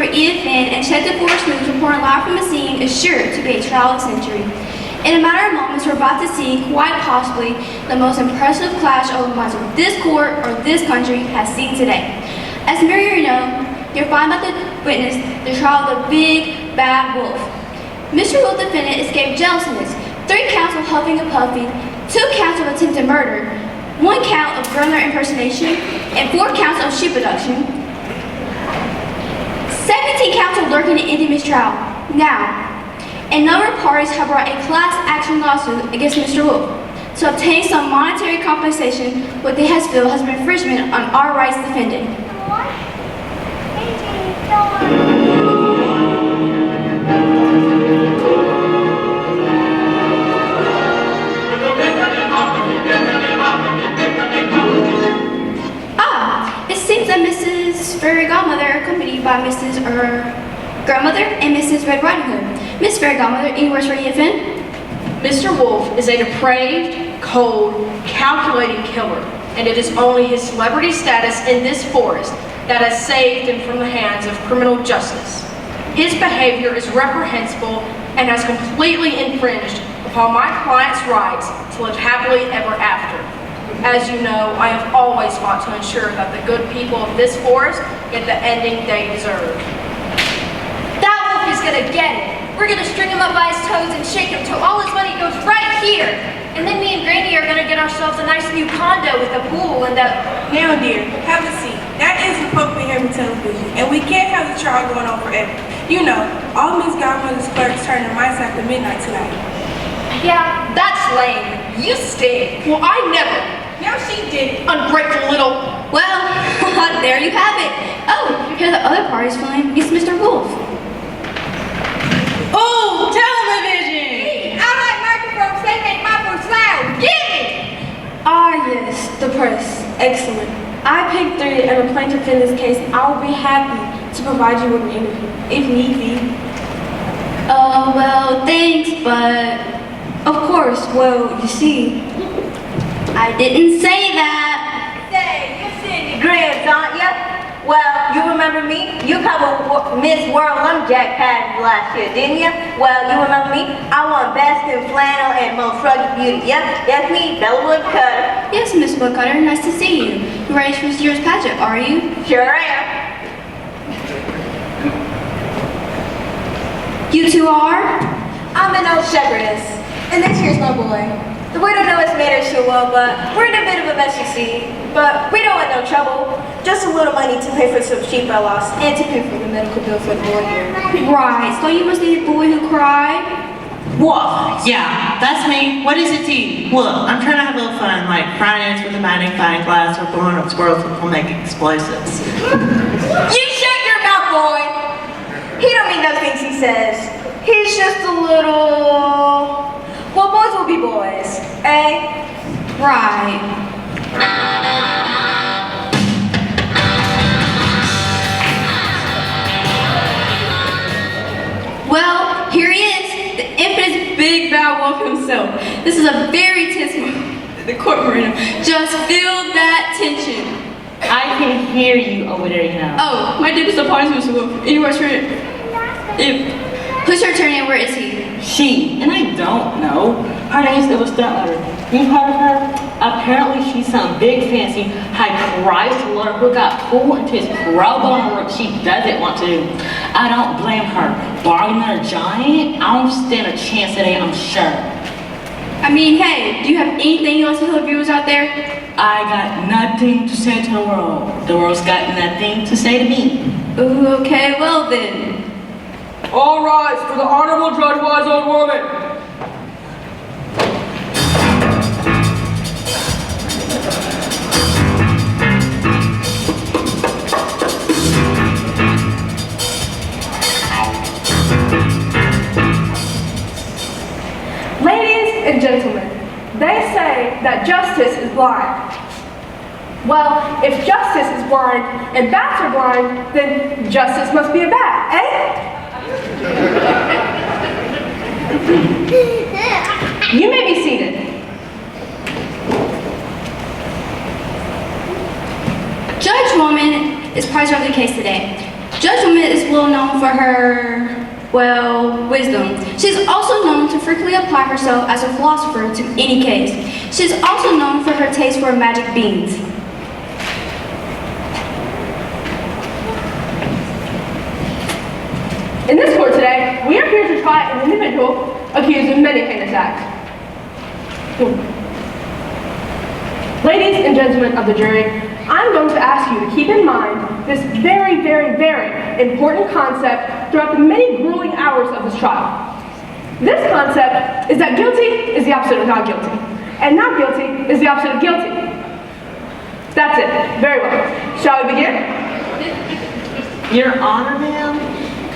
for EFN and check the Forest News reporting live from the scene is sure to be a trial of the century. In a matter of moments, we're about to see, quite possibly, the most impressive clash of minds this court or this country has seen today. As many of you know, you're finally about to witness the trial of the big bad wolf. Mr. Wolf defendant escaped jail sentence, 3 counts of huffing and puffing, 2 counts of attempted murder, 1 count of burglar impersonation, and 4 counts of sheep abduction. 17 counts of lurking and ending his trial. Now, a number of parties have brought a class action lawsuit against Mr. Wolf to obtain some monetary compensation what they has feel has been infringement on our rights defended. It seems that Mrs. Fairy Godmother, accompanied by Mrs. Grandmother and Mrs. Red Riding Hood. Miss Fairy Godmother, any words for EFN? Mr. Wolf is a depraved, cold, calculating killer, and it is only his celebrity status in this forest that has saved him from the hands of criminal justice. His behavior is reprehensible and has completely infringed upon my client's rights to live happily ever after. As you know, I have always fought to ensure that the good people of this forest get the ending they deserve. That wolf is gonna get it. We're gonna string him up by his toes and shake him till all his money goes right here. And then me and Granny are gonna get ourselves a nice new condo with a pool and a... Now, dear, have a seat. That is appropriate every television, and we can't have the trial going on forever. You know, all Miss Godmother's clerks turn their mics after midnight tonight. Yeah, that's lame. You stink. Well, I never. Now she did it. Ungrateful little... Well, there you have it. Oh, here are the other parties filming against Mr. Wolf. Oh, television! I like microphones. They make my voice loud. Get it! Ah yes, the press. Excellent. I picked 3 and a plaintiff in this case. I will be happy to provide you with an interview, if need be. Oh, well, thanks, but... Of course, well, you see... I didn't say that. Say, you're Cindy Gribbs, aren't you? Well, you remember me? You covered Miss World Lumberjack pageant last year, didn't you? Well, you remember me? I won Best in Flannel and Most Rugged Beauty. Yep, that's me, Bella Woodcutter. Yes, Miss Woodcutter, nice to see you. You ready for this year's pageant, are you? Sure am. You 2 are? I'm an old shepherdess. And this here's my boy. The widow knows made her so well, but we're in a bit of a mess, you see. But we don't want no trouble. Just a little money to pay for some sheep I lost and to pay for the medical bill for the boy here. Right, so you must be the boy who cried? Whoa, yeah, that's me. What is it to you? Look, I'm trying to have a little fun, like frying ants with a magnifying glass or blowing up squirrels with homemade explosives. You shut your mouth, boy! He don't mean those things he says. He's just a little... Well, boys will be boys, eh? Right. Well, here he is, the infamous Big Bad Wolf himself. This is a very tense moment at the courtroom. Just feel that tension. I can hear you over there, you know. Oh, my deepest apologies, Mr. Wolf. Any words for it? Who's your attorney and where is he? She, and I don't know. Her name's Illa Statler. You heard of her? Apparently she's some big fancy high private lawyer who got pulled into his pro bono work she doesn't want to do. I don't blame her. Bargaining her giant, I don't stand a chance today, I'm sure. I mean, hey, do you have anything you want to tell the viewers out there? I got nothing to say to the world. The world's got nothing to say to me. Ooh, okay, well then. All rise for the Honorable Judge Wise Old Woman. Ladies and gentlemen, they say that justice is blind. Well, if justice is blind and bats are blind, then justice must be a bat, eh? You may be seated. Judge Woman is presiding over the case today. Judge Woman is well known Well, wisdom. She's also known to frequently apply herself as a philosopher to any case. She's also known for her taste for magic beans. In this court today, we are here to try an individual accused of many heinous acts. Ladies and gentlemen of the jury, I'm going to ask you to keep in mind this very, very, very important concept throughout the many grueling hours of this trial. This concept is that guilty is the opposite of not guilty, and not guilty is the opposite of guilty. That's it. Very well. Shall we begin? Your Honor, ma'am,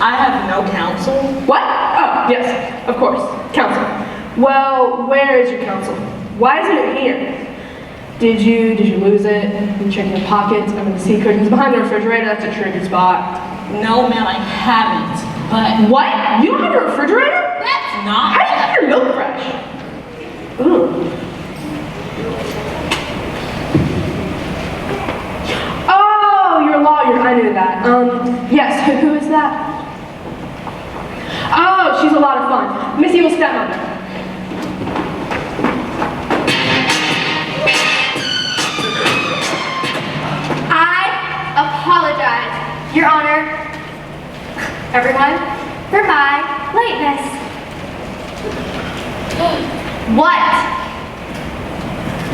I have no counsel. What? Oh, yes, of course. Counsel. Well, where is your counsel? Why isn't it here? Did you lose it? Did you check your pockets? I'm gonna see curtains behind the refrigerator. That's a tricky spot. No, ma'am, I haven't. But What? You don't have a refrigerator? that's not. How do you keep your milk fresh? Ooh. Oh, you're a lawyer. I knew that. Yes. Who is that? Oh, she's a lot of fun. Miss Evil's stepmother. Apologize, Your Honor, everyone, for my lateness. What?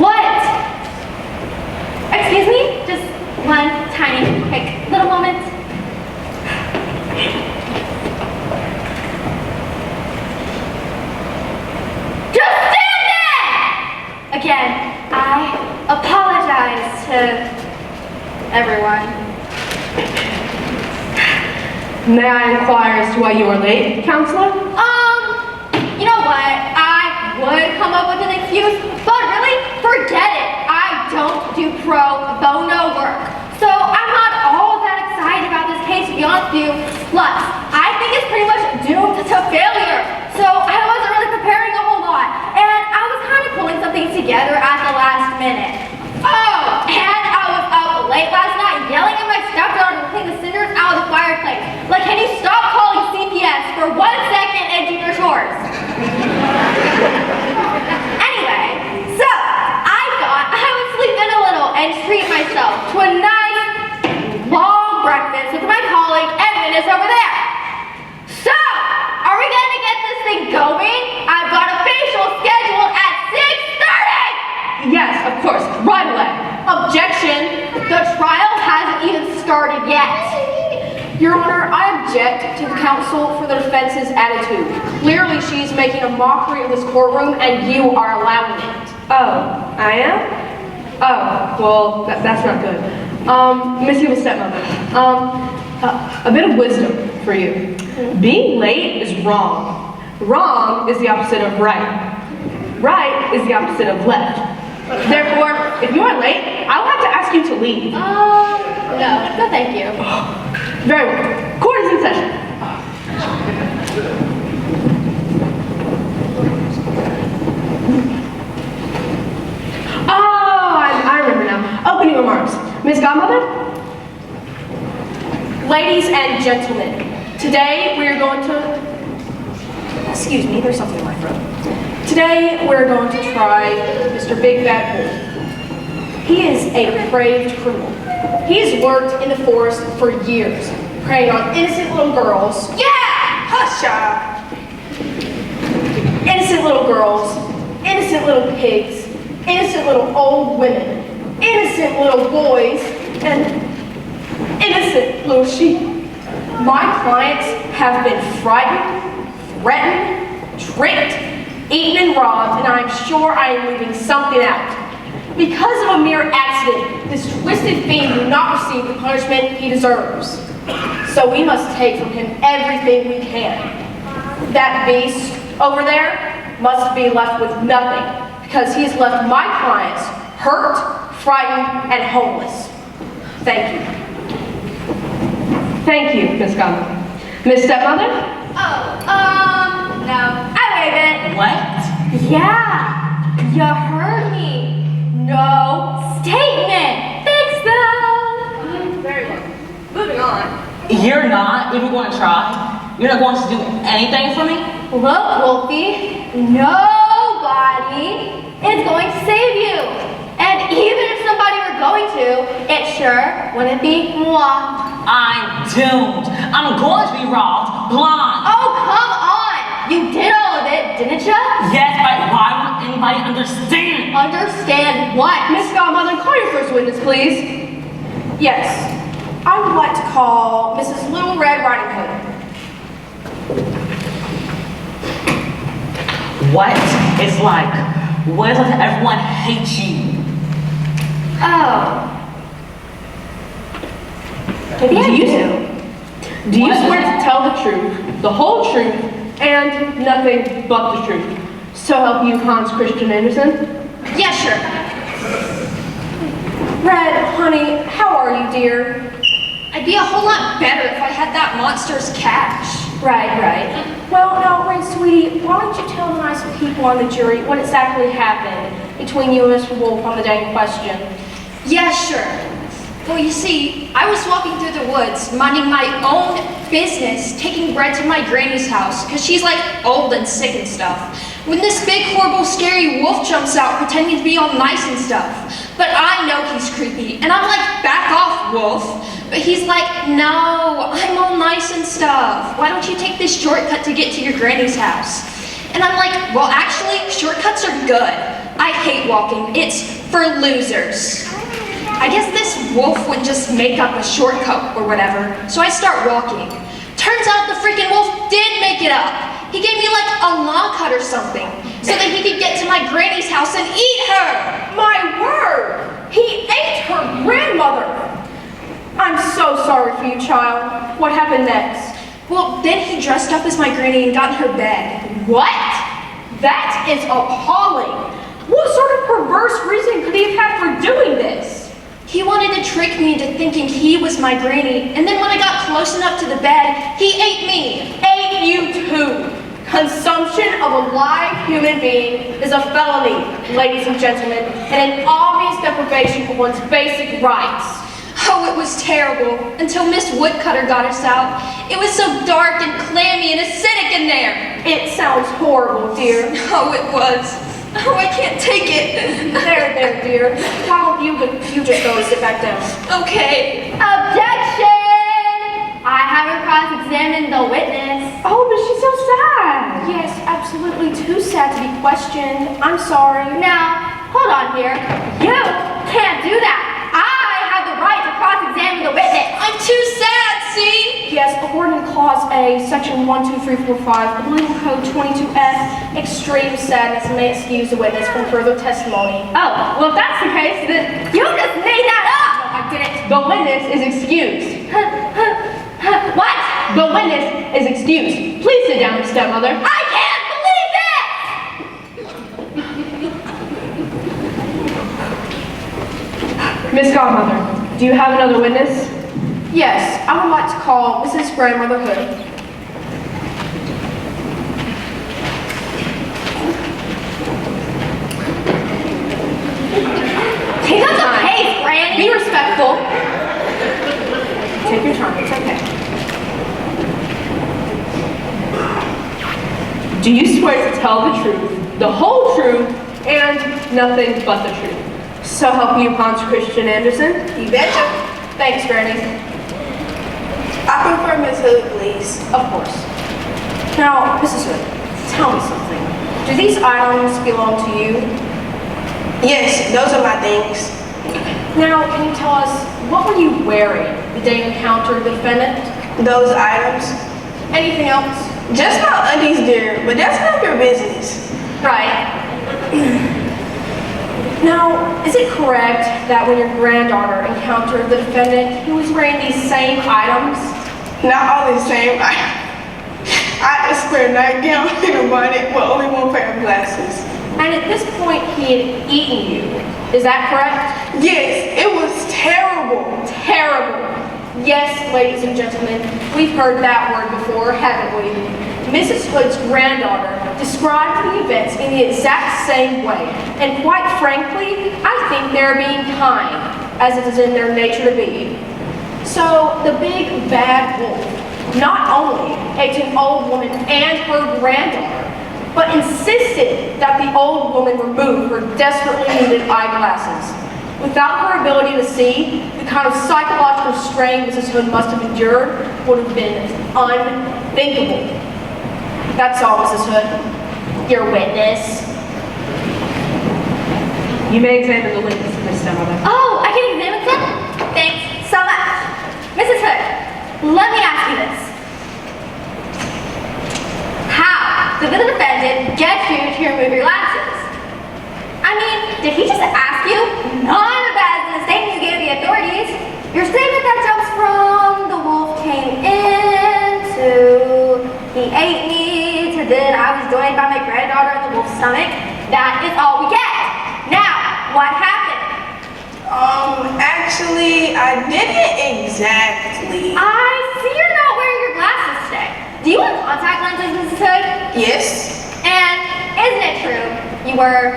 What? Excuse me? Just one tiny, quick little moment. Just stand there! Again, I apologize to everyone. May I inquire as to why you were late, counselor? You know what? I would come up with an excuse, but really, forget it. I don't do pro bono work. So I'm not all that excited about this case, to be honest with you. Plus, I think it's pretty much doomed to failure. So I wasn't really preparing a whole lot. And I was kind of pulling some things together at the last minute. Oh, and I was up late last night yelling at my stepdaughter to clean the cinders out of the fireplace. Like, can you stop calling CPS for 1 second and do your chores? Anyway, so I thought I would sleep in a little and treat myself to a nice, long breakfast with my colleague Edwin is over there. So, are we gonna get this thing going? I've got a facial scheduled at 6:30! Yes, of course, right away. Objection! The trial hasn't even started yet. Your Honor, I object to the counsel for the defense's attitude. Clearly, she's making a mockery of this courtroom, and you are allowing it. Oh, I am? Oh, well, that's not good. Miss Evil's stepmother, a bit of wisdom for you. Being late is wrong. Wrong is the opposite of right. Right is the opposite of left. Therefore, if you are late, I will have to ask you to leave. No, thank you. Very well. Court is in session. Oh, I remember now. Opening remarks. Miss Godmother? Ladies and gentlemen, today we are going to... Excuse me, there's something in my throat. Today we're going to try Mr. Big Bad Wolf. He is a depraved criminal. He has lurked in the forest for years, preying on innocent little girls. Yeah! Hush-ya! Innocent little girls, innocent little pigs, innocent little old women, innocent little boys, and innocent little sheep. My clients have been frightened, threatened, tricked, eaten and robbed, and I'm sure I am leaving something out. Because of a mere accident, this twisted fiend will not receive the punishment he deserves. So we must take from him everything we can. That beast over there must be left with nothing, because he has left my clients hurt, frightened, and homeless. Thank you. Thank you, Miss Godmother. Miss Stepmother? No. I waive it. What? Yeah, you heard me. No statement. Thanks, though. Very well. Moving on. You're not even going to try? You're not going to do anything for me? Look, Wolfie, nobody is going to save you. And even if somebody were going to, it sure wouldn't be moi. I'm doomed. I'm going to be robbed blind. Oh, come on. You did all of it, didn't you? Yes, but why won't anybody understand? Understand what? Miss Godmother, call your first witness, please. Yes, I would like to call Mrs. Little Red Riding Hood. What it's like? What it's like to everyone hate you? Oh. Do you What? swear to tell the truth, the whole truth, and nothing but the truth? So help you, Hans Christian Andersen? Yeah, sure. Red, honey, how are you, dear? I'd be a whole lot better if I had that monster's cash. Right. Well, now, Red, sweetie, why don't you tell the nice people on the jury what exactly happened between you and Mr. Wolf on the day in question? Yeah, sure. Well, you see, I was walking through the woods, minding my own business, taking bread to my granny's house, because she's like old and sick and stuff, when this big, horrible, scary wolf jumps out pretending to be all nice and stuff. But I know he's creepy, and I'm like, back off, wolf. But he's like, no, I'm all nice and stuff. Why don't you take this shortcut to get to your granny's house? And I'm like, well, actually, shortcuts are good. I hate walking. It's for losers. I guess this wolf would just make up a shortcut or whatever, so I start walking. Turns out the freaking wolf did make it up. He gave me like a long cut or something, so that he could get to my granny's house and eat her. My word! He ate her grandmother! I'm so sorry for you, child. What happened next? Well, then he dressed up as my granny and got in her bed. What? That is appalling. What sort of perverse reason could he have had for doing this? He wanted to trick me into thinking he was my granny, and then when I got close enough to the bed, he ate me. Ate you too. Consumption of a live human being is a felony, ladies and gentlemen, and an obvious deprivation of one's basic rights. Oh, it was terrible, until Miss Woodcutter got us out. It was so dark and clammy and acidic in there. It sounds horrible, dear. Oh, it was. Oh, I can't take it. There, dear. Why don't you just go and sit back down? Okay. Objection! I haven't cross-examined the witness. Oh, but she's so sad. Yes, absolutely too sad to be questioned. I'm sorry. Now, hold on here. You can't do that. I have the right to cross-examine the witness. I'm too sad, see? Yes, according to Clause A, Section 12345 of the Legal Code 22F, extreme sadness may excuse the witness from further testimony. Oh, well, if that's the case, then You just made that up! I didn't. the witness is excused. What? The witness is excused. Please sit down, stepmother. I can't believe this! Miss Godmother, do you have another witness? Yes, I would like to call Mrs. Grandmother Hood. Take up the pace, Granny. Be respectful. Take your time, it's okay. Do you swear to tell the truth, the whole truth, and nothing but the truth? So help you, Hans Christian Andersen? You betcha. Thanks, Granny. I prefer Miss Hood, please. Of course. Now, Mrs. Hood, tell me something. Do these items belong to you? Yes, those are my things. Now, can you tell us, what were you wearing the day you encountered the defendant? Those items. Anything else? Just my undies, dear, but that's none of your business. Right. Now, is it correct that when your granddaughter encountered the defendant, he was wearing these same items? Not all the same. I had a square nightgown and a bonnet with only one pair of glasses. And at this point, he had eaten you. Is that correct? Yes, it was terrible. Terrible. Yes, ladies and gentlemen, we've heard that word before, haven't we? Mrs. Hood's granddaughter described the events in the exact same way. And quite frankly, I think they're being kind, as it is in their nature to be. So, the big bad wolf not only ate an old woman and her granddaughter, but insisted that the old woman remove her desperately needed eyeglasses. Without her ability to see, the kind of psychological strain Mrs. Hood must have endured would have been unthinkable. That's all, Mrs. Hood. Your witness. You may examine the witness, Miss Stepmother. Oh, I can examine them? Thanks so much. Mrs. Hood, let me ask you this. How did the defendant get you to remove your glasses? I mean, did he just ask you? None of that is in the statement you gave the authorities. Your statement that jumps from the wolf came in to he ate me to then I was joined by my granddaughter in the wolf's stomach. That is all we get. Now, what happened? Actually, I didn't exactly. I see you're not wearing your glasses today. Do you have contact lenses, Mrs. Hood? Yes. And isn't it true you were,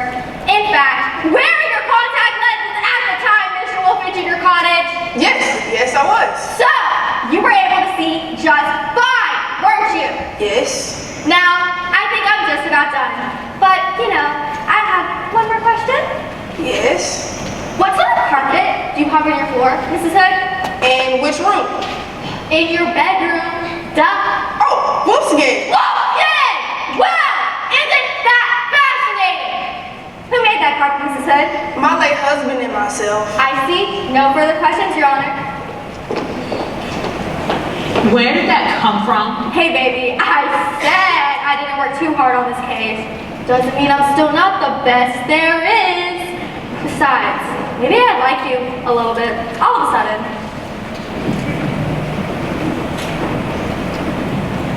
in fact, wearing your contact lenses at the time Mr. Wolf entered your cottage? Yes, I was. So, you were able to see just fine, weren't you? Yes. Now, I think I'm just about done. But, you know, I have one more question. Yes. What sort of carpet do you cover your floor, Mrs. Hood? In which room? In your bedroom. Duh. Oh, whoops again. Wolfgang! Wow! Isn't that fascinating? Who made that carpet, Mrs. Hood? My late husband and myself. I see. No further questions, Your Honor. Where did that come from? Hey, baby, I said I didn't work too hard on this case. Doesn't mean I'm still not the best there is. Besides, maybe I like you a little bit, all of a sudden.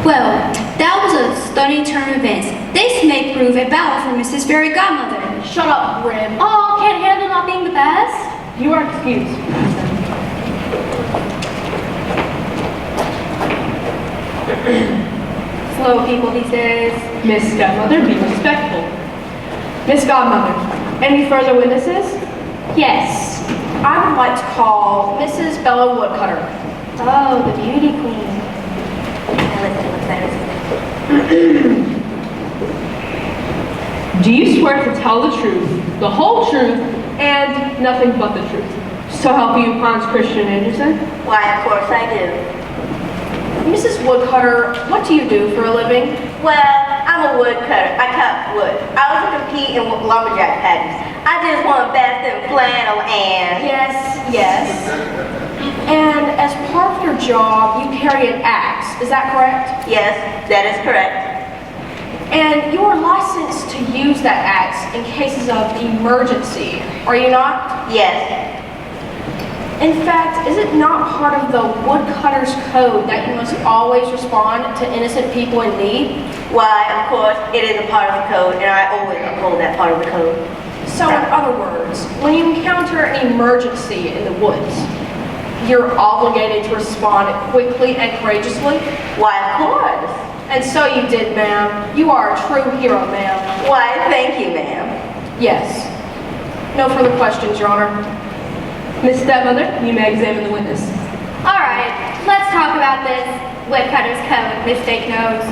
Well, that was a stunning turn of events. This may prove a battle for Mrs. Fairy Godmother. Shut up, Grim. Oh, can't handle not being the best? You are excused. Slow people these days. Miss Stepmother, be respectful. Miss Godmother, any further witnesses? Yes. I would like to call Mrs. Bella Woodcutter. Oh, the beauty queen. Do you swear to tell the truth, the whole truth, and nothing but the truth? So help you, Hans Christian Andersen? Why, of course I do. Mrs. Woodcutter, what do you do for a living? Well, I'm a woodcutter. I cut wood. I also compete in lumberjack pageants. I just won best in flannel and... Yes. And as part of your job, you carry an axe. Is that correct? Yes, that is correct. And you are licensed to use that axe in cases of emergency, are you not? Yes. In fact, is it not part of the woodcutter's code that you must always respond to innocent people in need? Why, of course, it is a part of the code, and I always uphold that part of the code. So in other words, when you encounter an emergency in the woods, you're obligated to respond quickly and courageously? Why, of course. And so you did, ma'am. You are a true hero, ma'am. Why, thank you, ma'am. Yes. No further questions, Your Honor. Miss Stepmother, you may examine the witness. All right, let's talk about this woodcutter's code, Miss Fake Nose.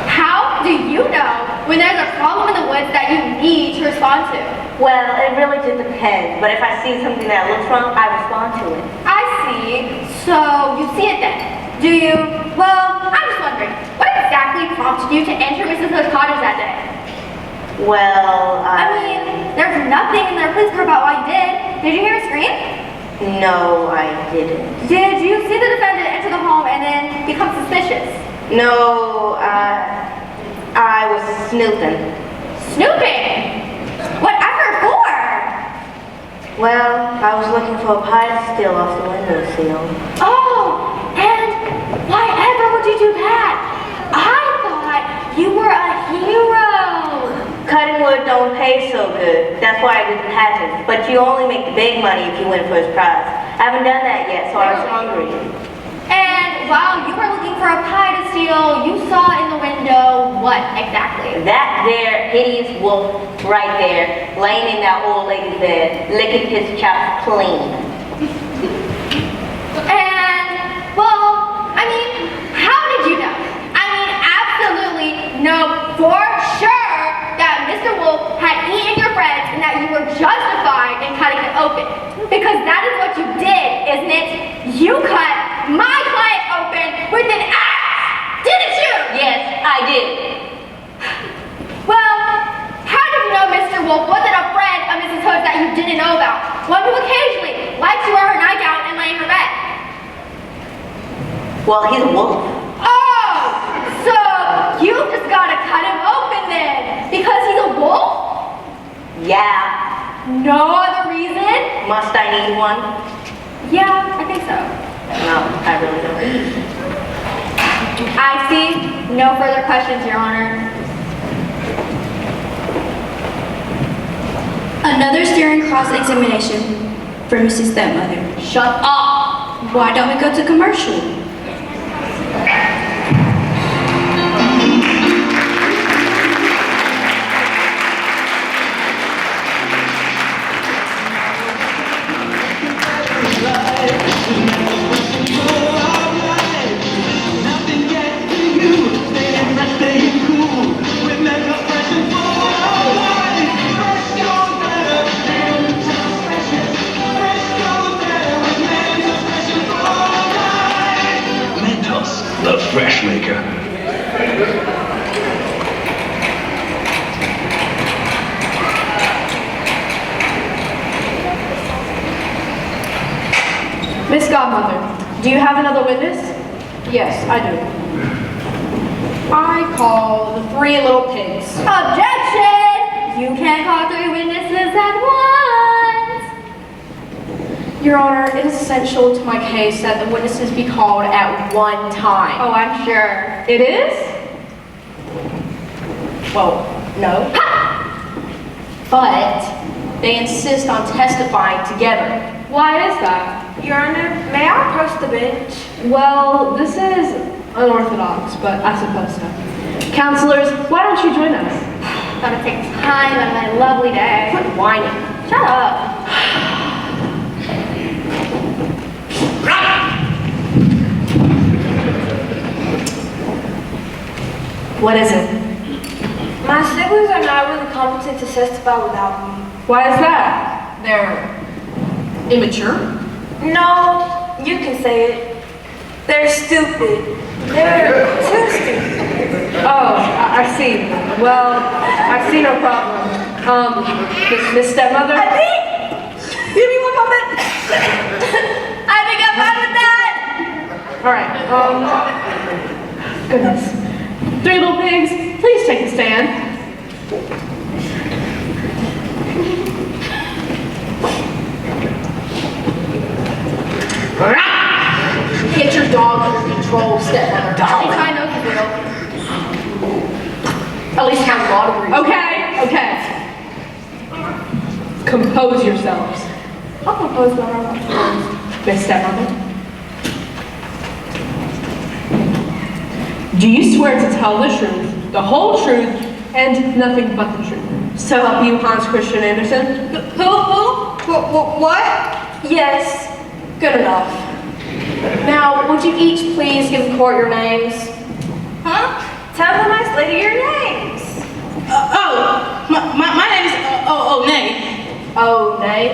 How do you know when there's a problem in the woods that you need to respond to? Well, it really just depends, but if I see something that looks wrong, I respond to it. I see. So you see it then, do you? Well, I'm just wondering, what exactly prompted you to enter Mrs. Hood's cottage that day? Well, I mean, there's nothing in their police report about why you did. Did you hear a scream? No, I didn't. Did you see the defendant enter the home and then become suspicious? No, I was snooping. Snooping? Whatever for? Well, I was looking for a pie to steal off the windowsill. Oh, and why ever would you do that? I thought you were a hero. Cutting wood don't pay so good. That's why I did the pageant. But you only make the big money if you win first prize. I haven't done that yet, so I was hungry. And while you were looking for a pie to steal, you saw in the window what exactly? That there hideous wolf right there, laying in that old lady's bed, licking his chops clean. And what you did, isn't it? You cut my client open with an axe, didn't you? Yes, I did. Well, how did you know Mr. Wolf wasn't a friend of Mrs. Hood that you didn't know about? One who occasionally likes to wear her nightgown and lay in her bed. Well, he's a wolf. Oh, so you just gotta cut him open then, because he's a wolf? Yeah. No other reason? Must I need one? Yeah, I think so. No, I really don't. I see. No further questions, Your Honor. Another stirring cross-examination for Mrs. Stepmother. Shut up! Why don't we go to commercial? The Fresh Maker. Miss Godmother, do you have another witness? Yes, I do. I call the 3 little pigs. Objection! You can't call 3 witnesses at once. Your Honor, it is essential to my case that the witnesses be called at one time. Oh, I'm sure. It is? Well, no. But they insist on testifying together. Why is that? Your Honor, may I approach the bench? Well, this is unorthodox, but I suppose so. Counselors, why don't you join us? Gotta take time out of my lovely day. Quit whining. Shut up. What is it? My siblings are not really competent to testify without me. Why is that? They're immature? No, you can say it. They're stupid. They're too stupid. Oh, I see. Well, I see no problem. Miss Stepmother? I think. Give me 1 moment. I think I'm fine with that. All right. Goodness. 3 little pigs, please take a stand. Get your dog under control, Stepmother. I know you will. At least have law degrees. Okay. Compose yourselves. I'll propose what I want to propose. Miss Stepmother? Do you swear to tell the truth, the whole truth, and nothing but the truth? So help you, Hans Christian Andersen? Who? What? Yes. Good enough. Now, would you each please give the court your names? Huh? Tell the nice lady your names. My name is Nay. Oh, nay.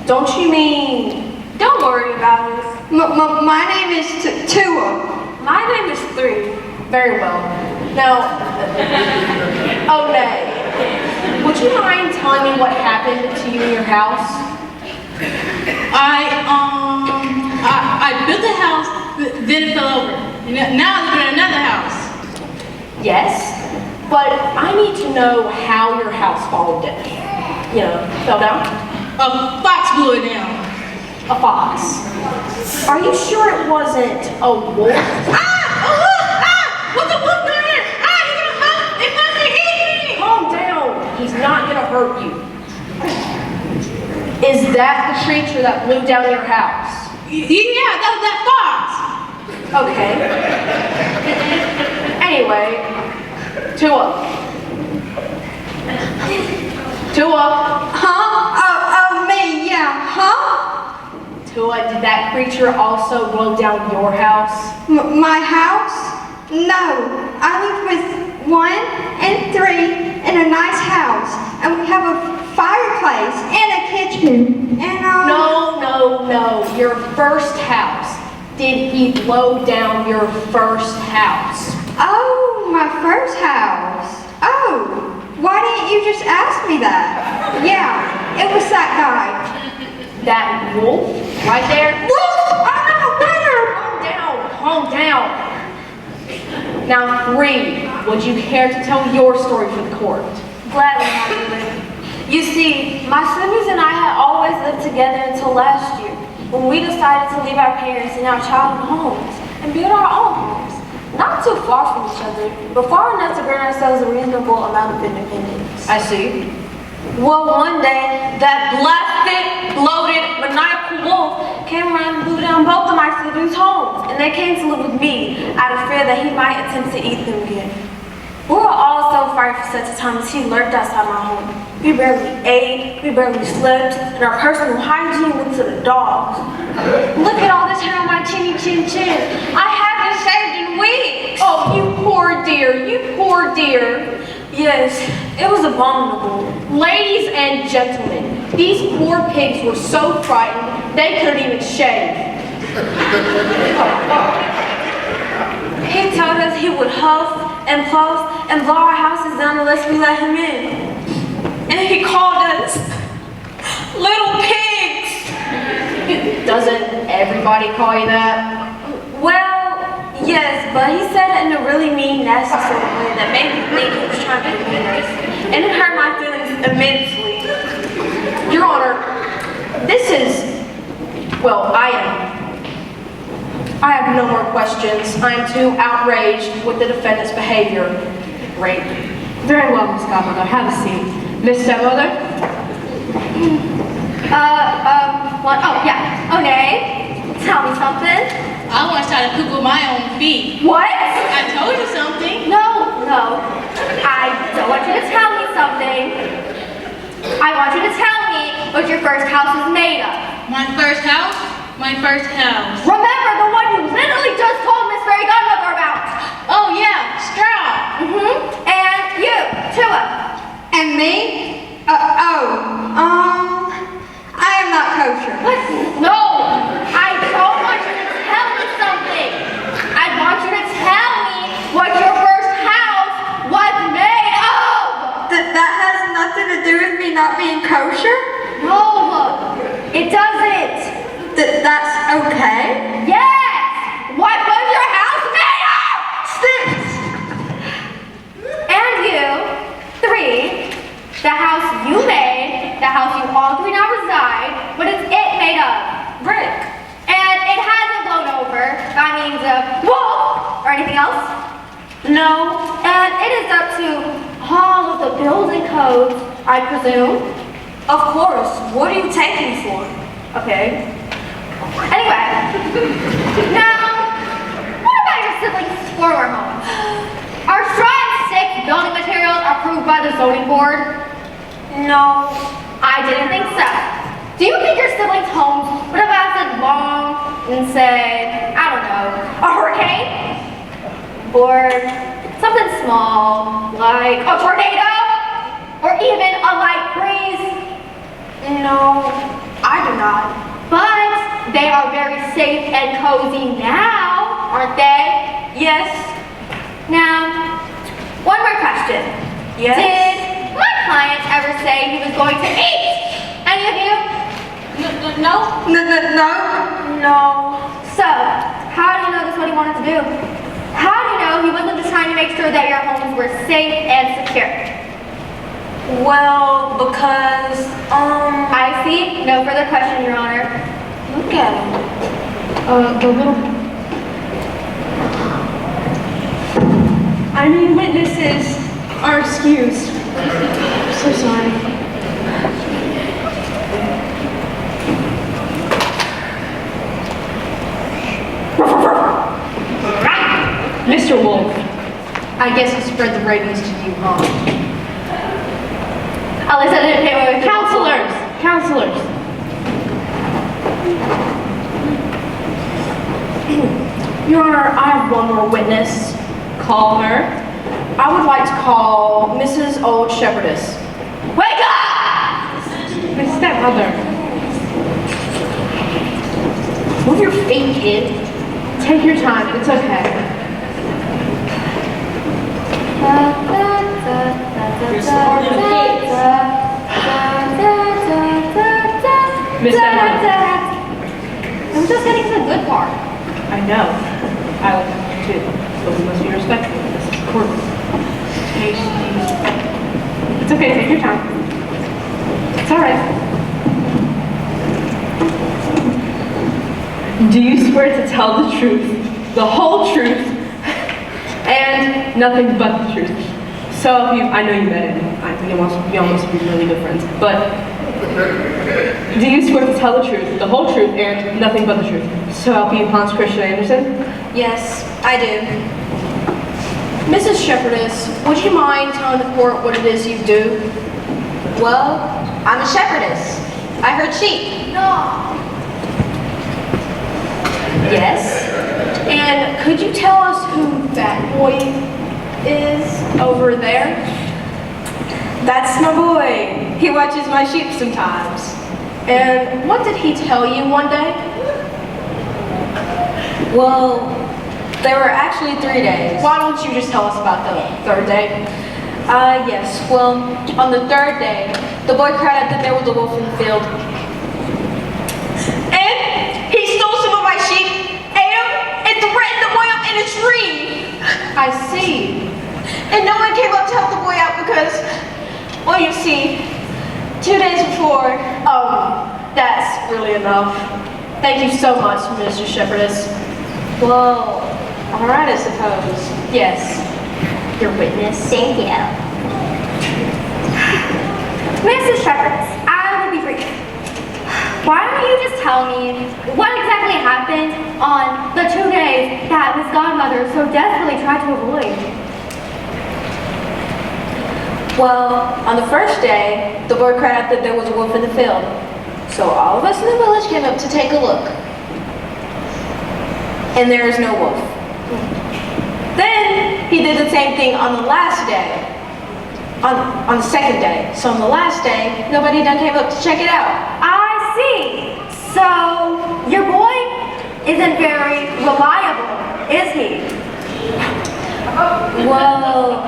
Don't you mean... Don't worry about it. My name is Tua. My name is 3. Very well. Now, oh, nay. Would you mind telling me what happened to you in your house? I built a house, then it fell over. Now I live in another house. Yes, but I need to know how your house fell down. Fell down? A fox blew it down. A fox. Are you sure it wasn't a wolf? What's a wolf doing here? He's gonna eat me! Calm down. He's not gonna hurt you. Is that the creature that blew down your house? Yeah, that fox. Okay. Anyway, Tua. Huh? Me, yeah. Huh? Tua, did that creature also blow down your house? My house? No. I lived 1 and 3 in a nice house, and we have a fireplace and a kitchen, and No, your first house. Did he blow down your first house? Oh, my first house. Oh, why didn't you just ask me that? Yeah, it was that guy. That wolf right there? Wolf! I'm not a winner! Calm down. Now, 3, would you care to tell your story for the court? Gladly, my dear. You see, my siblings and I had always lived together until last year, when we decided to leave our parents and our childhood homes and build our own homes. Not too far from each other, but far enough to grant ourselves a reasonable amount of independence. I see. Well, one day, that blasted, bloated, maniacal wolf came around and blew down both of my siblings' homes, and they came to live with me out of fear that he might attempt to eat them again. We were all so frightened for such a time as he lurked outside my home. We barely ate, we barely slept, and our personal hygiene went to the dogs. Look at all this hair on my chinny chin chin. I haven't shaved in weeks. Oh, you poor dear. Yes, it was abominable. Ladies and gentlemen, these poor pigs were so frightened they couldn't even shave. He told us he would huff and puff and blow our houses down unless we let him in. And he called us little pigs. Doesn't everybody call you that? Well, yes, but he said it in a really mean, nasty sort of way that made me think he was trying to be us. And it hurt my feelings immensely. Your Honor, this is, well, I have no more questions. I'm too outraged with the defendant's behavior. Great. Very well, Miss Godmother. Have a seat. Miss Stepmother? What? Oh, yeah. Okay. Tell me something. I want to try to poop with my own feet. What? I told you something. No. I don't want you to tell me something. I want you to tell me what your first house was made of. My first house? My first house. Remember the one you literally just told Miss Fairy Godmother about. Oh yeah, straw. And you, Tua. And me? I am not kosher. What? No! I don't want you to tell me something. I want you to tell me what your first house was made of. That has nothing to do with me not being kosher? No, it doesn't. That's okay? Yes! What was your house made of? Sticks! And you, 3, the house you made, the house you all 3 now reside, what is it made of? Brick. And it hasn't blown over by means of wolf or anything else? No. And it is up to all of the building codes, I presume. Of course. What are you taking for? Okay. Anyway, now, what about your siblings' former homes? Are straw and stick building materials approved by the zoning board? No. I didn't think so. Do you think your siblings' homes would have lasted long in, say, I don't know, a hurricane? Or something small, like a tornado? Or even a light breeze? No, I do not. But they are very safe and cozy now, aren't they? Yes. Now, one more question. Yes. Did my client ever say he was going to eat any of you? No. No. No. So, how do you know that's what he wanted to do? How do you know he wasn't just trying to make sure that your homes were safe and secure? Well, because, I see. No further question, Your Honor. Look at him. The little... I mean, witnesses are excused. I'm so sorry. Mr. Wolf, I guess he spread the ravings to you, huh? At least I didn't pay away with the Counselors. Your Honor, I have one more witness. Call her. I would like to call Mrs. Old Shepherdess. Wake up! Miss Stepmother, Move your feet, kid. take your time. It's okay. You're supporting the kids. Miss Stepmother, I'm just getting to the good part. I know. I like that too. But we must be respectful. This is court. It's okay. Take your time. It's all right. Do you swear to tell the truth, the whole truth, and nothing but the truth? So if you, I know you met him. You almost be really good friends. But do you swear to tell the truth, the whole truth, and nothing but the truth? So help you, Hans Christian Andersen? Yes, I do. Mrs. Shepherdess, would you mind telling the court what it is you do? Well, I'm a shepherdess. I herd sheep. Yes. And could you tell us who that boy is over there? That's my boy. He watches my sheep sometimes. And what did he tell you one day? Well, there were actually 3 days. Why don't you just tell us about the third day? Yes. Well, on the 3rd day, the boy cried out that there was a wolf in the field. And he stole some of my sheep, ate them, and threatened the boy up in a tree. I see. And no one came up to help the boy out because, well, you see, 2 days before. Oh, that's really enough. Thank you so much, Mr. Shepherdess. Well, all right, I suppose. Yes, your witness. Thank you. Mrs. Shepherdess, I will be brief. Why don't you just tell me what exactly happened on the 2 days that Miss Godmother so desperately tried to avoid? Well, on the 1st day, the boy cried out that there was a wolf in the field. So all of us in the village came up to take a look. And there is no wolf. Then he did the same thing on the last day. On the 2nd day. So on the last day, nobody done came up to check it out. I see. So your boy isn't very reliable, is he? Well,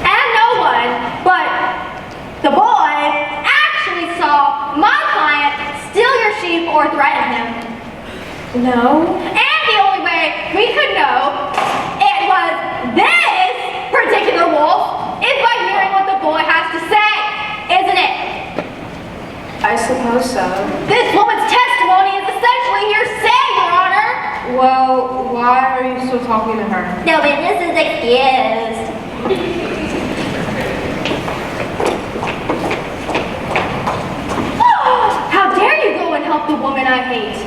And no one but the boy actually saw my client steal your sheep or threaten him. no. And the only way we could know it was this particular wolf is by hearing what the boy has to say, isn't it? I suppose so. This woman's testimony is essentially hearsay, Your Honor. Well, why are you still talking to her? No witness is excused. How dare you go and help the woman I hate?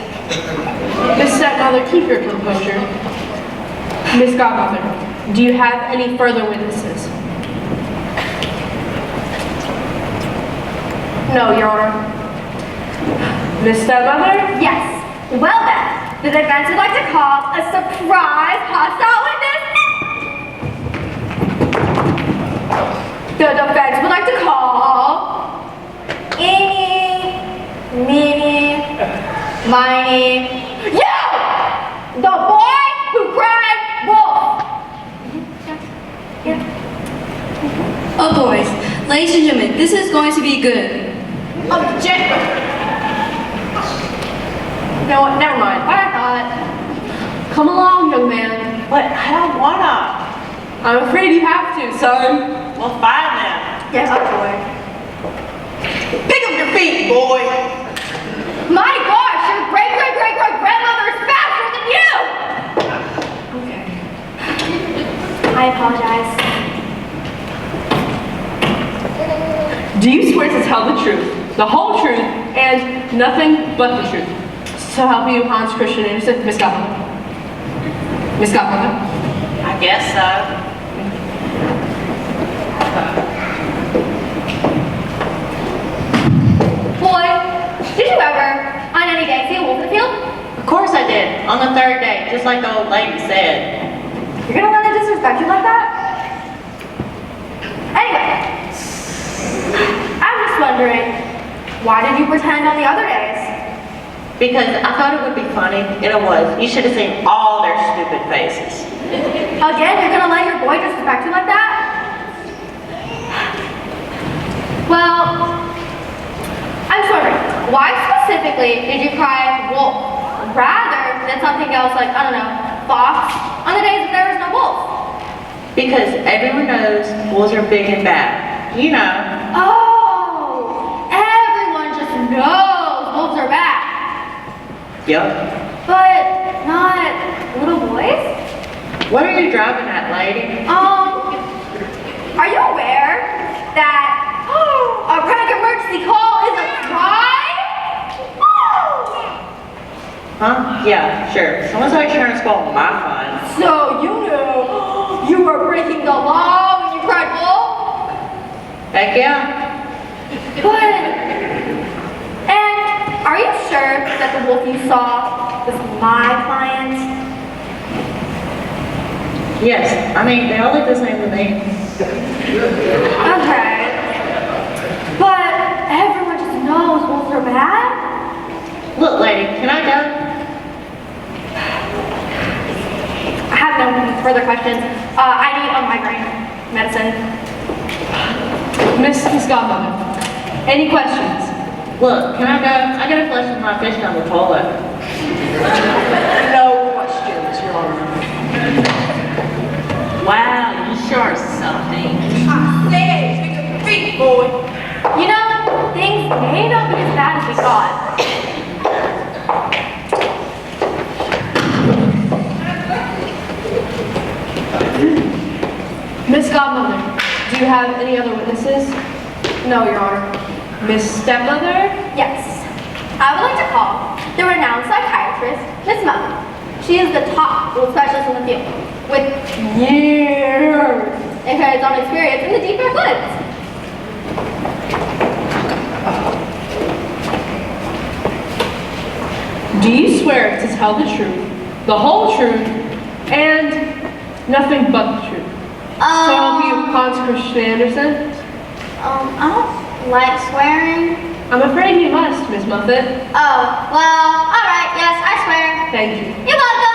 Miss Stepmother, keep your composure. Miss Godmother, do you have any further witnesses? No, Your Honor. Miss Stepmother? Yes. Well then, the defense would like to call a surprise hostile witness. The defense would like to call Eeny, Meeny, Miny, you! The boy who cried wolf! Oh boys, ladies and gentlemen, this is going to be good. Object. You know what? Never mind. What I thought. Come along, young man. But I don't wanna. I'm afraid you have to, son. Well, fine then. Yes, oh boy. Pick up your feet, boy. My gosh, your great-great-great-great-grandmother is faster than you! Okay. I apologize. Do you swear to tell the truth, the whole truth, and nothing but the truth? So help you, Hans Christian Andersen, Miss Godmother. Miss Godmother. I guess so. Boy, did you ever, on any day, see a wolf in the field? Of course I did. On the 3rd day, just like the old lady said. You're gonna let it disrespect you like that? Anyway, I'm just wondering, why did you pretend on the other days? Because I thought it would be funny, and it was. You should have seen all their stupid faces. Again, you're gonna let your boy disrespect you like that? Well, I'm sorry. Why specifically did you cry wolf rather than something else like, I don't know, fox on the days when there was no wolf? Because everyone knows wolves are big and bad. You know. Oh, everyone just knows wolves are bad. Yep. But not little boys? What are you driving at, lady? Are you aware that a panic emergency call is a crime? Huh? Yeah, sure. Someone's always trying to spoil my fun. So you knew you were breaking the law when you cried wolf? Heck yeah. And are you sure that the wolf you saw was my client? Yes, I mean, they all look the same to me. Okay. But everyone just knows wolves are bad? Look, lady, can I go? I have no further questions. I need a migraine medicine. Mrs. Godmother, any questions? Look, can I go? I gotta flush my fish down the toilet. No questions, Your Honor. Wow, you sure are something. I said, pick up your feet, boy. You know, things may not be as bad as we thought. Miss Godmother, do you have any other witnesses? No, Your Honor. Miss Stepmother? Yes. I would like to call the renowned psychiatrist, Miss Mother. She is the top wolf specialist in the field, with years in hands-on experience in the deep dark woods. Do you swear to tell the truth, the whole truth, and nothing but the truth? So help you, Hans Christian Andersen? I don't like swearing. I'm afraid you must, Miss Muffet. Oh, well, all right, yes, I swear. Thank you. You're welcome.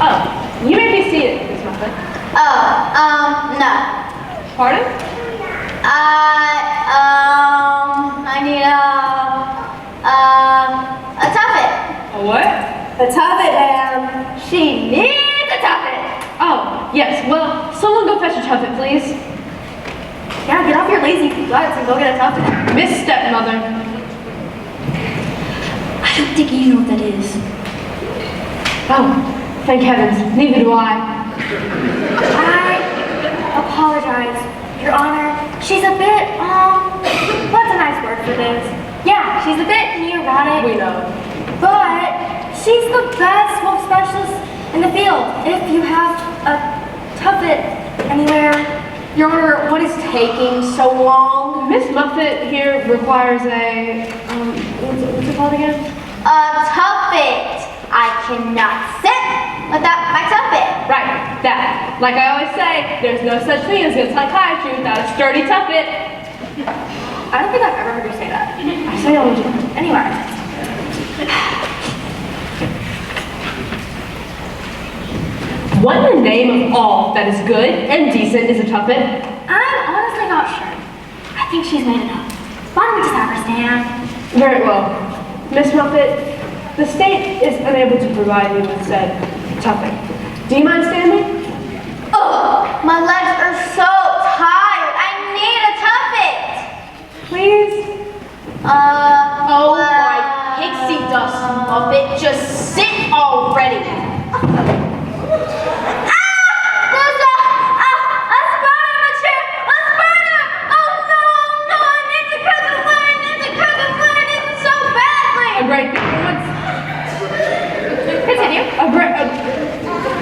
Oh, you may be seated, Miss Muffet. Oh, no. Pardon? I need a tuffet. A what? A tuffet, ma'am. She needs a tuffet. Oh, yes. Well, someone go fetch a tuffet, please. Yeah, get off your lazy butts and go get a tuffet. Miss Stepmother. I don't think you know what that is. Oh, thank heavens. Neither do I. I apologize, Your Honor. She's a bit, what's a nice word for this? Yeah, she's a bit neurotic. We know. But she's the best wolf specialist in the field. If you have a tuffet anywhere. Your Honor, what is taking so long? Miss Muffet here requires a, what's it called again? A tuffet. I cannot sit without my tuffet. Right, that. Like I always say, there's no such thing as good psychiatry without a sturdy tuffet. I don't think I've ever heard you say that. I say all the time. Anyway. What in the name of all that is good and decent is a tuffet? I'm honestly not sure. I think she's made it up. Why don't we just have her stand? Very well. Miss Muffet, the state is unable to provide you with said tuffet. Do you mind standing? Ugh, my legs are so tired. I need a tuffet. Please? Oh my pixie dust, Muppet. Just sit already.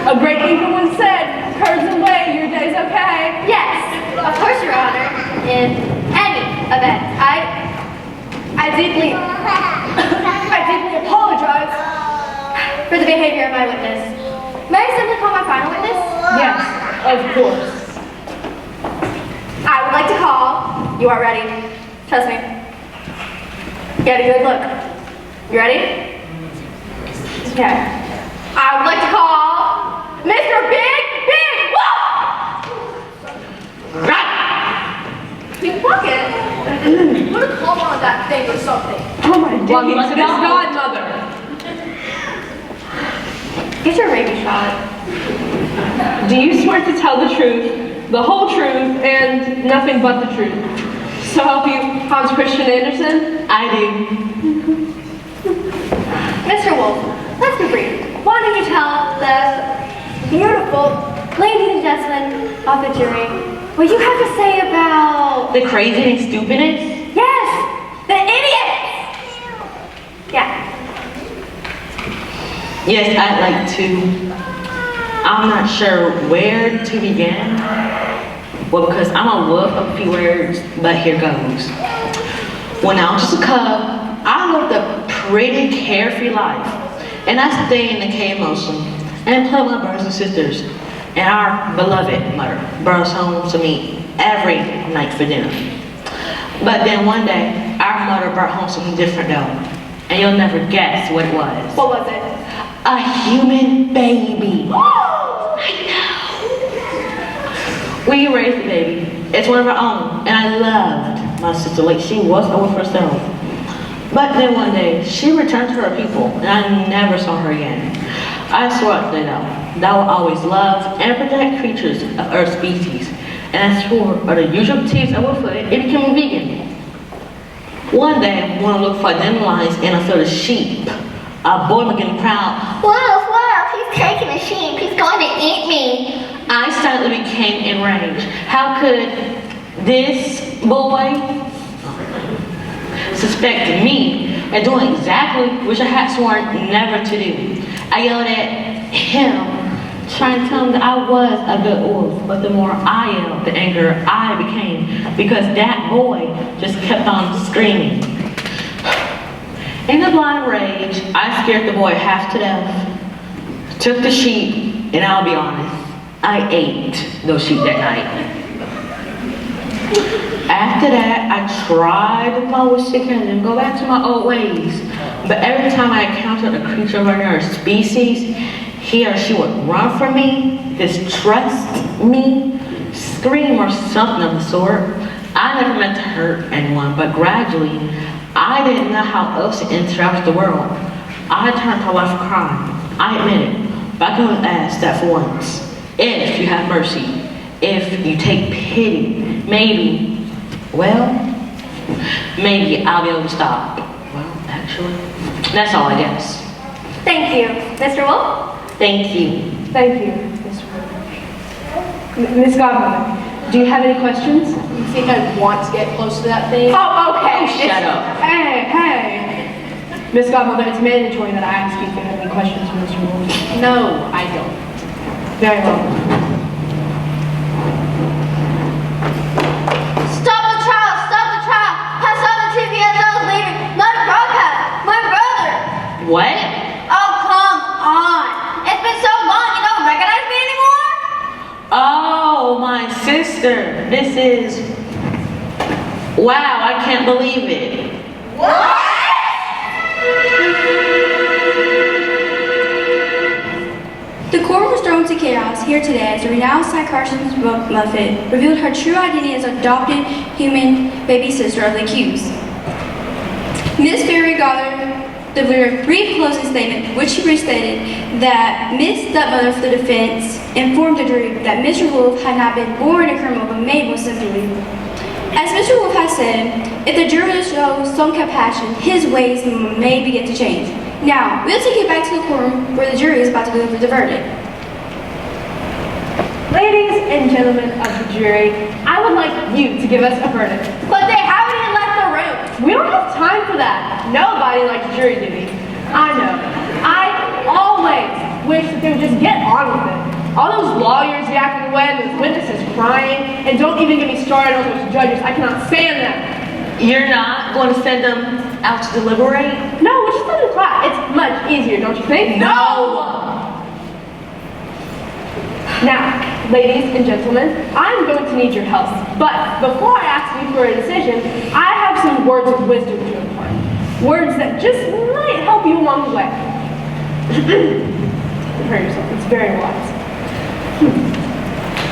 A great eagle once said, curves away, your day's okay. Yes, of course, Your Honor. In any event, I deeply for the behavior of my witness. May I simply call my final witness? Yes, of course. I would like to call. You are ready. Trust me. Get a good look. You ready? Okay. I would like to call Mr. Big Wolf! Right! Big Bucket? Put a collar on that thing or something. Oh my days, this godmother. Get your rabies shot. Do you swear to tell the truth, the whole truth, and nothing but the truth? So help you, Hans Christian Andersen? I do. Mr. Wolf, let's be brief. Why don't you tell the beautiful ladies and gentlemen of the jury what you have to say about... The crazy and stupidness? Yes! The idiots! Yeah. Yes, I'd like to. I'm not sure where to begin. Well, because I'm a wolf of a few words, but here goes. When I was just a cub, I lived a pretty carefree life. And I stayed in the cave mostly, and played with my brothers and sisters. And our beloved mother brought us home to meet every night for dinner. But then one day, our mother brought home something different though. And you'll never guess what it was. What was it? A human baby. I know. We raised the baby. It's one of our own. And I loved my sister like she was a wolf herself. But then one day, she returned to her people, and I never saw her again. I swore up to them that I will always love and protect creatures of Earth species. And I swore by the usual activities of wolfhood, it became a vegan. One day, when I looked for dandelions and I saw the sheep, a boy was getting proud. Wolf, he's taking a sheep. He's going to eat me. I suddenly became enraged. How could this boy suspect me and doing exactly which I had sworn never to do? I yelled at him, trying to tell him that I was a good wolf, but the more I yelled, the angrier I became, because that boy just kept on screaming. In a blind rage, I scared the boy half to death, took the sheep, and I'll be honest, I ate those sheep that night. After that, I tried to follow with sick and go back to my old ways. But every time I encountered a creature of another species, he or she would run from me, distrust me, scream or something of the sort. I never meant to hurt anyone, but gradually, I didn't know how else to interact with the world. I turned to a life of crime. I admit it, but I could ask that for once. If you have mercy, if you take pity, maybe, well, maybe I'll be able to stop. Well, actually, that's all I guess. Thank you. Mr. Wolf? Thank you. Thank you, Mr. Wolf. Miss Godmother, do you have any questions? You think I want to get close to that thing? Oh, okay. Shut up. Hey. Miss Godmother, it's mandatory that I ask you if you have any questions for Mr. Wolf. No, I don't. Very well. Stop the trial! Stop the trial! I saw the TV as I was leaving. Not a broadcast. My brother. What? Oh, come on. It's been so long. You don't recognize me anymore? Oh, my sister. This is... Wow, I can't believe it. What? The court was thrown to chaos here today as the renowned psychiatrist Muffet revealed her true identity as adopted human baby sister of the accused. Ms. Ferry delivered a brief closing statement, which she restated that Ms. Stepmother for the defense informed the jury that Mr. Wolf had not been born a criminal but made one simply. As Mr. Wolf has said, if the jury shows some compassion, his ways may begin to change. Now, we'll take it back to the courtroom where the jury is about to deliver the verdict. Ladies and gentlemen of the jury, I would like you to give us a verdict. But they haven't even left the room. We don't have time for that. Nobody likes jury duty. I know. I always wish that they would just get on with it. All those lawyers yakking away, those witnesses crying, and don't even get me started on those judges. I cannot stand them. You're not going to send them out to deliberate? No, we're just letting them clap. It's much easier, don't you think? No! Now, ladies and gentlemen, I'm going to need your help. But before I ask you for a decision, I have some words of wisdom to impart. Words that just might help you along the way. Prepare yourself, it's very wise.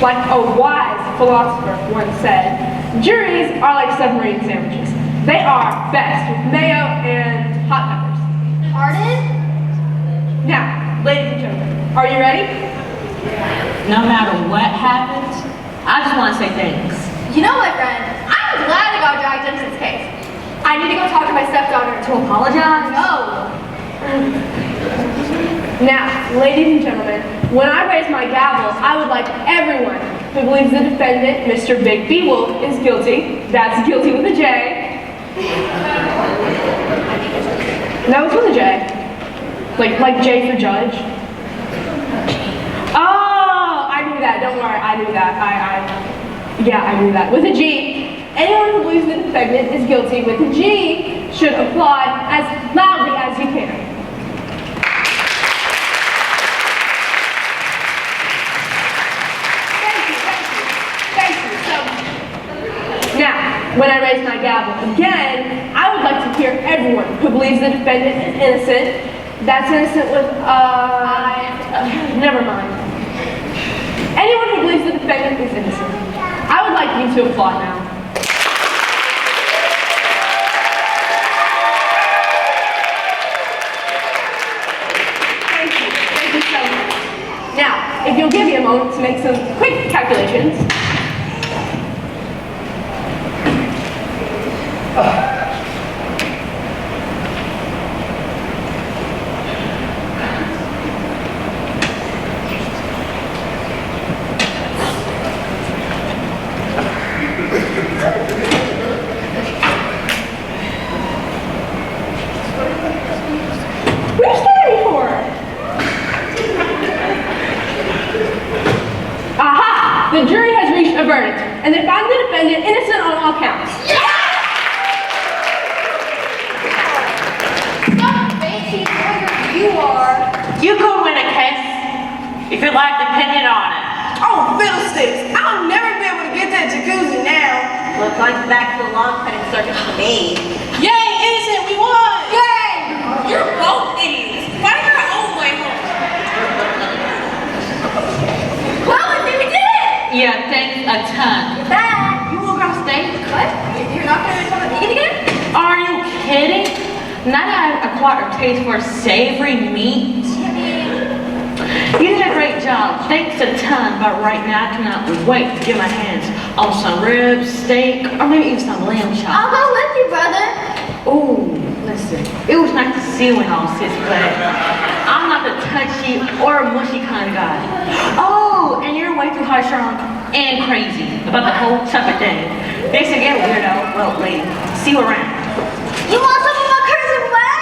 Like a wise philosopher once said, juries are like submarine sandwiches. They are best with mayo and hot peppers. Pardon? Now, ladies and gentlemen, are you ready? No matter what happens, I just want to say thanks. You know, my friend, I'm glad I got dragged into this case. I need to go talk to my stepdaughter to apologize. No. Now, ladies and gentlemen, when I raise my gavel, I would like everyone who believes the defendant, Mr. Big B. Wolf, is guilty. That's guilty with a J. No, it's with a J. Like J for judge. Oh, I knew that. Don't worry, I knew that. Yeah, I knew that. With a G. Anyone who believes the defendant is guilty with a G should applaud as loudly as you can. When I raise my gavel again, I would like to hear everyone who believes the defendant is innocent. That's innocent with, never mind. Anyone who believes the defendant is innocent. I would like you to applaud now. Thank you so much. Now, if you'll give me a moment to make some quick calculations. Aha! The jury has reached a verdict, and they found the defendant innocent on all counts. You are. You could win a case if your life depended on it. Oh, fiddlesticks! I'll never be able to get that jacuzzi now. Looks like back to the lawn cutting circus for me. Yay, innocent, we won! Yay! You're both idiots. Find your own way home. Well, I think we did it! Yeah, thanks a ton. You're back. You were gonna stay? What? You're not going to come and eat again? Are you kidding? Now that I've acquired a taste for savory meat. You did a great job. Thanks a ton, but right now I cannot wait to get my hands on some ribs, steak, or maybe even some lamb chops. I'll go with you, brother. Ooh, listen, it was nice to see you in all sis, but I'm not the touchy or mushy kind of guy. Oh, and you're way too high strung and crazy about the whole type of thing. Thanks again, weirdo. Well, lady, see you around. You want some of my cursing way?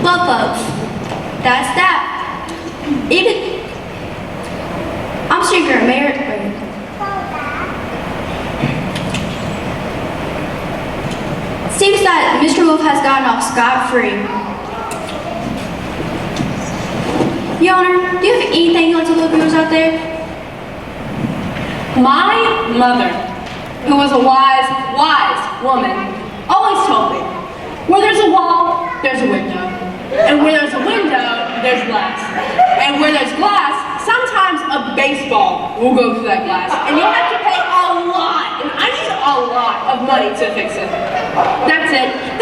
Well, folks, that's that. Even, I'm sure you're married. Seems that Mr. Wolf has gotten off scot-free. Your Honor, do you have anything you'd like to tell the viewers out there? My mother, who was a wise woman, always told me, where there's a wall, there's a window. And where there's a window, there's glass. And where there's glass, sometimes a baseball will go through that glass. And you'll have to pay a lot, and I mean a lot of money to fix it. That's it.